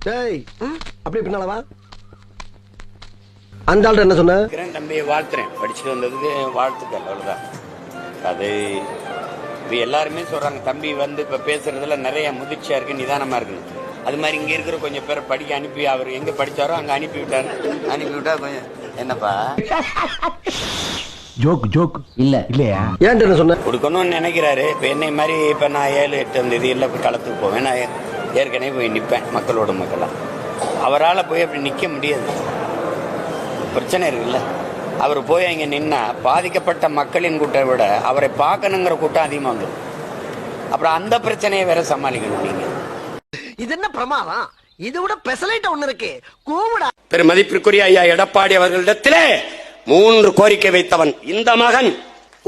டேய் அப்படி பின்னாலவா அந்த ஆள்கிட்ட என்ன சொன்ன? தம்பியை வாழ்த்துறேன், படிச்சுட்டு வந்ததுக்கு வாழ்த்துக்கள், அவ்வளவுதான். அது இப்போ எல்லாருமே சொல்றாங்க தம்பி வந்து இப்ப பேசுறதுல நிறைய முதிர்ச்சியா இருக்கு, நிதானமா இருக்கு. அது மாதிரி இங்க இருக்கிற கொஞ்சம் பேரை படிக்க அனுப்பி அவர் எங்க படிச்சாரோ அங்க அனுப்பி விட்டா கொஞ்சம் என்னப்பா ஜோக் ஜோக் இல்லையா ஏன்ட்டு என்ன சொன்ன? கொடுக்கணும்னு நினைக்கிறாரு. இப்ப என்னை மாதிரி இப்ப நான் 7, 8 தேதி எல்லாம் போய் களத்துக்கு போவேன். நான் ஏற்கனவே போய் நிற்பேன் மக்களோட மக்களா. அவரால் போய் அப்படி நிற்க முடியாது, பிரச்சனை இருக்குல்ல. அவர் போய் அங்கே நின்னா பாதிக்கப்பட்ட மக்களின் கூட்டத்தை விட அவரை பார்க்கணுங்கிற கூட்டம் அதிகமாக வந்துடும். அப்புறம் அந்த பிரச்சனையை வேற சமாளிக்கணும் நீங்க. இது என்ன பிரமாதம்? இது விட பெசலைட் ஒண்ணு இருக்கு, கூவுடா. பெருமதிப்பிற்குரிய ஐயா எடப்பாடி அவர்களிடத்திலே 3 கோரிக்கை வைத்தவன் இந்த மகன்.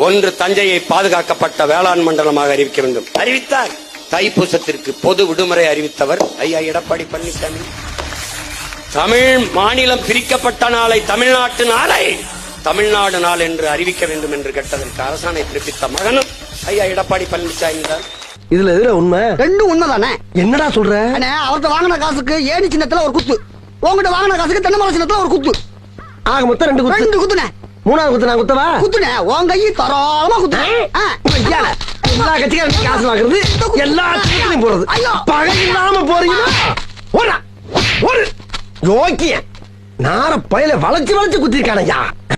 1, தஞ்சையை பாதுகாக்கப்பட்ட வேளாண் மண்டலமாக அறிவிக்க வேண்டும், அறிவித்தார். தைப்பூசத்திற்கு பொது விடுமுறை அறிவித்தவர் ஐயா எடப்பாடி பழனிசாமி. தமிழ் மாநிலம் பிரிக்கப்பட்ட நாளை தமிழ்நாட்டு நாளை தமிழ்நாடு நாள் என்று அறிவிக்க வேண்டும் என்று கேட்டதற்கு அரசாணை பிறப்பித்த மகனும் ஐயா எடப்பாடி பழனிசாமி தான். இதுல எதுல உண்மை? ரெண்டும் உண்மைதானே. என்னடா சொல்ற? அவர்கிட்ட வாங்கின காசுக்கு ஏணி சின்னத்துல ஒரு குத்து, உங்ககிட்ட வாங்கின காசுக்கு தென்னை சின்னத்துல ஒரு குத்து. ஆக மொத்தம் 2 குத்து. 2 குத்துனே. 3ஆவது குத்து நான் குத்தவா? குத்துனே, உன் கையை தரோளமா குத்துனே. எல்லா கட்சிக்காரும் காசு வாங்குறது, எல்லா கட்சிகளையும் போறது. பகை இல்லாம போறீங்கன்னா ஒரு யோக்கிய நார பயில வளைச்சு குத்திருக்கானையா.